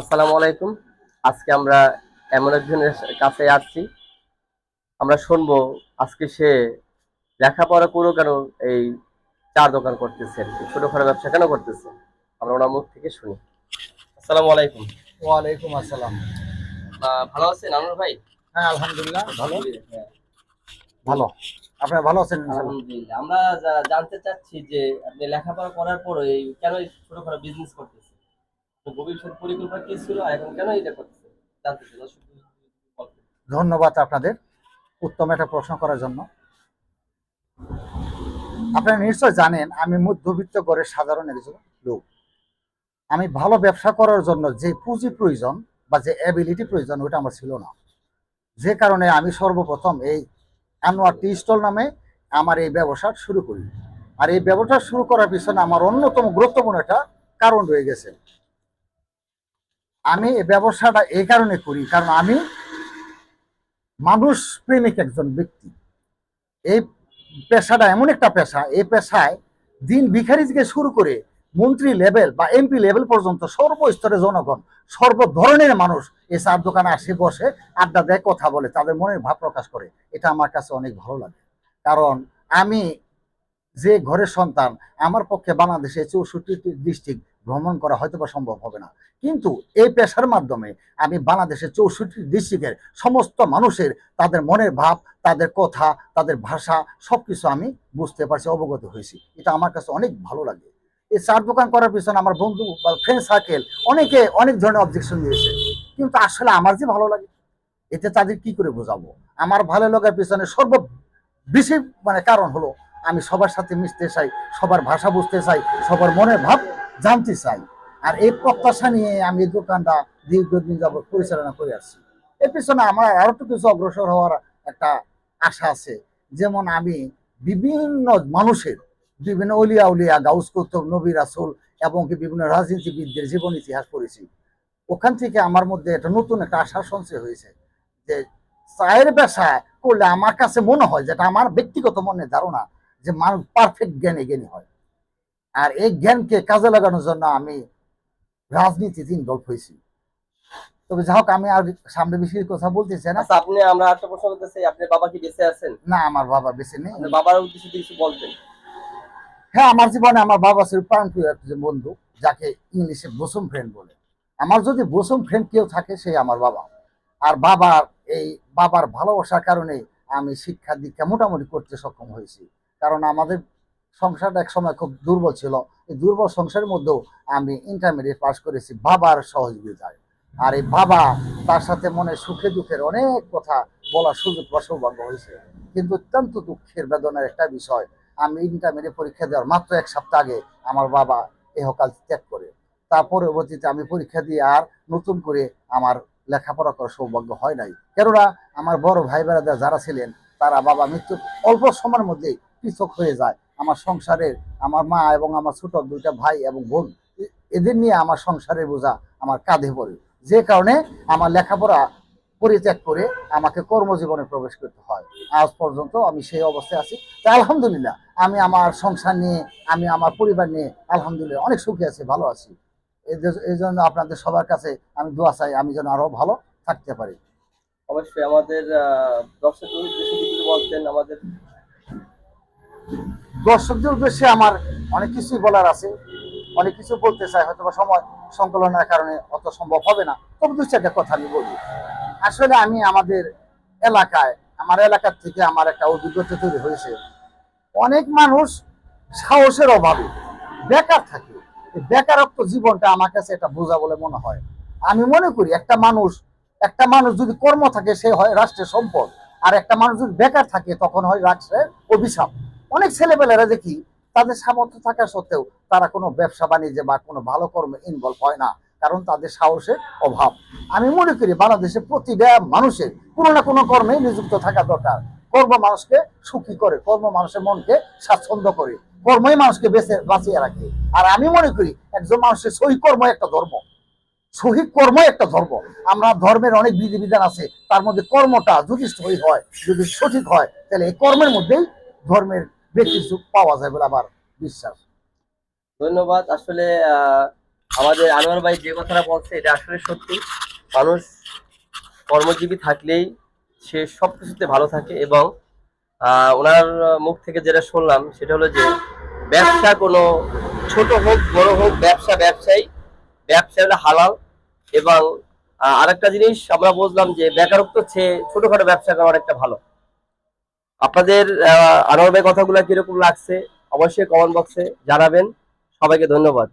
আসসালামু আলাইকুম। আজকে আমরা এমন একজনের কাছে আসছি। আমরা শুনবো আজকে সে লেখাপড়া করে কেন এই চার দোকান করতেছেন, এই ছোটখাটো ব্যবসা কেন করতেছেন। আমরা ওনার মুখ থেকে শুনি। আসসালামু আলাইকুম। ওয়ালাইকুম আসসালাম। ভালো আছেন আনোয়ার ভাই? হ্যাঁ, আলহামদুলিল্লাহ ভালো। হ্যাঁ, ভালো। আপনারা ভালো আছেন ইনশাআল্লাহ? আলহামদুলিল্লাহ। আমরা জানতে চাচ্ছি যে আপনি লেখাপড়া করার পরে এই কেন এই ছোটখাটো বিজনেস করতেছেন? ভবিষ্যৎ পরিকল্পনা কি ছিল আর এখন কেন এটা করতেছেন? জানতে চাই। বলবেন। ধন্যবাদ আপনাদের উত্তম একটা প্রশ্ন করার জন্য। আপনারা নিশ্চয় জানেন আমি মধ্যবিত্ত ঘরের সাধারণ একজন লোক। আমি ভালো ব্যবসা করার জন্য যে পুঁজি প্রয়োজন বা যে অ্যাবিলিটি প্রয়োজন ওটা আমার ছিল না। যে কারণে আমি সর্বপ্রথম এই আনোয়ার টি স্টল নামে আমার এই ব্যবসা শুরু করি। আর এই ব্যবসা শুরু করার পিছনে আমার অন্যতম গুরুত্বপূর্ণ একটা কারণ রয়ে গেছে। আমি এই ব্যবসাটা এই কারণে করি কারণ আমি মানুষ প্রেমিক একজন ব্যক্তি। এই পেশাটা এমন একটা পেশা, এই পেশায় দিন ভিখারি থেকে শুরু করে মন্ত্রী লেভেল বা এমপি লেভেল পর্যন্ত সর্বস্তরে জনগণ, সর্ব ধরনের মানুষ এই চার দোকানে আসে, বসে আড্ডা দেয়, কথা বলে, তাদের মনের ভাব প্রকাশ করে। এটা আমার কাছে অনেক ভালো লাগে। কারণ আমি যে ঘরের সন্তান, আমার পক্ষে বাংলাদেশে 64টি ডিস্ট্রিক্ট ভ্রমণ করা হয়তো বা সম্ভব হবে না, কিন্তু এই পেশার মাধ্যমে আমি বাংলাদেশের 64টি ডিস্ট্রিক্টের সমস্ত মানুষের তাদের মনের ভাব, তাদের কথা, তাদের ভাষা সবকিছু আমি বুঝতে পারছি, অবগত হয়েছি। এটা আমার কাছে অনেক ভালো লাগে। এই চার দোকান করার পিছনে আমার বন্ধু বা ফ্রেন্ড সার্কেল অনেকে অনেক ধরনের অবজেকশন দিয়েছে, কিন্তু আসলে আমার যে ভালো লাগে এতে তাদের কি করে বোঝাবো। আমার ভালো লাগার পিছনে সর্ব বেশি কারণ হলো আমি সবার সাথে মিশতে চাই, সবার ভাষা বুঝতে চাই, সবার মনের ভাব জানতে চাই। আর এই প্রত্যাশা নিয়ে আমি এই দোকানটা দীর্ঘদিন যাবত পরিচালনা করে আসছি। এর পিছনে আমার আরো একটু কিছু অগ্রসর হওয়ার একটা আশা আছে। যেমন আমি বিভিন্ন মানুষের, বিভিন্ন অলিয়া উলিয়া, গাউস কুতুব, নবী রাসূল এবং কি বিভিন্ন রাজনীতিবিদদের জীবন ইতিহাস পড়েছি। ওখান থেকে আমার মধ্যে একটা নতুন একটা আশার সঞ্চয় হয়েছে যে চায়ের ব্যবসা করলে আমার কাছে মনে হয়, যেটা আমার ব্যক্তিগত মনে ধারণা, যে মানুষ পারফেক্ট জ্ঞানে জ্ঞানী হয়। আর এই জ্ঞানকে কাজে লাগানোর জন্য আমি রাজনীতিতে ইনভলভ হয়েছি। তবে যাই হোক, আমি আর সামনে বেশি কথা বলতে চাই না। আচ্ছা, আমরা একটা প্রশ্ন করতে চাই, আপনার বাবা কি বেঁচে আছেন? না, আমার বাবা বেঁচে নেই। আপনার বাবার উদ্দেশ্যে কিছু বলতেন? হ্যাঁ, আমার জীবনে আমার বাবা ছিল প্রাণপ্রিয় একজন বন্ধু, যাকে ইংলিশে বোসম ফ্রেন্ড বলে। আমার যদি বোসম ফ্রেন্ড কেউ থাকে সে আমার বাবা। আর এই বাবার ভালোবাসার কারণে আমি শিক্ষা দীক্ষা মোটামুটি করতে সক্ষম হয়েছি। কারণ আমাদের সংসারটা এক সময় খুব দুর্বল ছিল। এই দুর্বল সংসারের মধ্যেও আমি ইন্টারমিডিয়েট পাস করেছি বাবার সহযোগিতায়। আর এই বাবা, তার সাথে মনে সুখে দুঃখের অনেক কথা বলার সুযোগ বা সৌভাগ্য হয়েছে। কিন্তু অত্যন্ত দুঃখের বেদনার একটা বিষয়, আমি ইন্টারমিডিয়েট পরীক্ষা দেওয়ার মাত্র এক সপ্তাহ আগে আমার বাবা এহকাল ত্যাগ করে। তার পরবর্তীতে আমি পরীক্ষা দিয়ে আর নতুন করে আমার লেখাপড়া করার সৌভাগ্য হয় নাই। কেননা আমার বড় ভাই বেড়াদার যারা ছিলেন তারা বাবা মৃত্যুর অল্প সময়ের মধ্যেই পৃথক হয়ে যায়। আমার সংসারের, আমার মা এবং আমার ছোট দুইটা ভাই এবং বোন, এদের নিয়ে আমার সংসারের বোঝা আমার কাঁধে পড়ে। যে কারণে আমার লেখাপড়া পরিত্যাগ করে আমাকে কর্মজীবনে প্রবেশ করতে হয়। আজ পর্যন্ত আমি সেই অবস্থায় আছি। তাই আলহামদুলিল্লাহ, আমি আমার সংসার নিয়ে, আমি আমার পরিবার নিয়ে আলহামদুলিল্লাহ অনেক সুখী আছি, ভালো আছি। এই জন্য আপনাদের সবার কাছে আমি দোয়া চাই আমি যেন আরো ভালো থাকতে পারি। অবশ্যই আমাদের দর্শকদের উদ্দেশ্যে কিছু বলতেন আমাদের। দর্শকদের উদ্দেশ্যে আমার অনেক কিছুই বলার আছে, অনেক কিছু বলতে চাই, হয়তো বা সময় সংকলনের কারণে অত সম্ভব হবে না। তবে দু চারটা কথা আমি বলি। আসলে আমি আমাদের এলাকায়, আমার এলাকার থেকে আমার একটা অভিজ্ঞতা তৈরি হয়েছে। অনেক মানুষ সাহসের অভাবে বেকার থাকে। এই বেকারত্ব জীবনটা আমার কাছে একটা বোঝা বলে মনে হয়। আমি মনে করি একটা মানুষ যদি কর্ম থাকে সে হয় রাষ্ট্রের সম্পদ, আর একটা মানুষ যদি বেকার থাকে তখন হয় রাষ্ট্রের অভিশাপ। অনেক ছেলেপেলেরা দেখি তাদের সামর্থ্য থাকা সত্ত্বেও তারা কোনো ব্যবসা বাণিজ্যে বা কোনো ভালো কর্মে ইনভলভ হয় না, কারণ তাদের সাহসের অভাব। আমি মনে করি বাংলাদেশের প্রতিটা মানুষের কোনো না কোনো কর্মে নিযুক্ত থাকা দরকার। কর্ম মানুষকে সুখী করে, কর্ম মানুষের মনকে স্বাচ্ছন্দ্য করে, কর্মই মানুষকে বাঁচিয়ে রাখে। আর আমি মনে করি একজন মানুষের সহি কর্ম একটা ধর্ম, সহি কর্ম একটা ধর্ম। আমরা ধর্মের অনেক বিধিবিধান আছে, তার মধ্যে কর্মটা যদি সহি হয়, যদি সঠিক হয়, তাহলে এই কর্মের মধ্যেই ধর্মের ব্যক্তি সুখ পাওয়া যায় বলে আমার বিশ্বাস। ধন্যবাদ। আসলে আহ আমাদের আনোয়ার ভাই যে কথাটা বলছে এটা আসলে সত্যি। মানুষ কর্মজীবী থাকলেই সে সবকিছুতে ভালো থাকে, এবং ওনার মুখ থেকে যেটা শুনলাম সেটা হলো যে ব্যবসা কোনো ছোট হোক বড় হোক, ব্যবসা ব্যবসায়ী, ব্যবসা হলো হালাল। এবং আরেকটা জিনিস আমরা বুঝলাম যে বেকারত্ব চেয়ে ছোটখাটো ব্যবসা করা অনেকটা ভালো। আপনাদের আনোয়ার ভাই কথাগুলো কিরকম লাগছে অবশ্যই কমেন্ট বক্সে জানাবেন। সবাইকে ধন্যবাদ।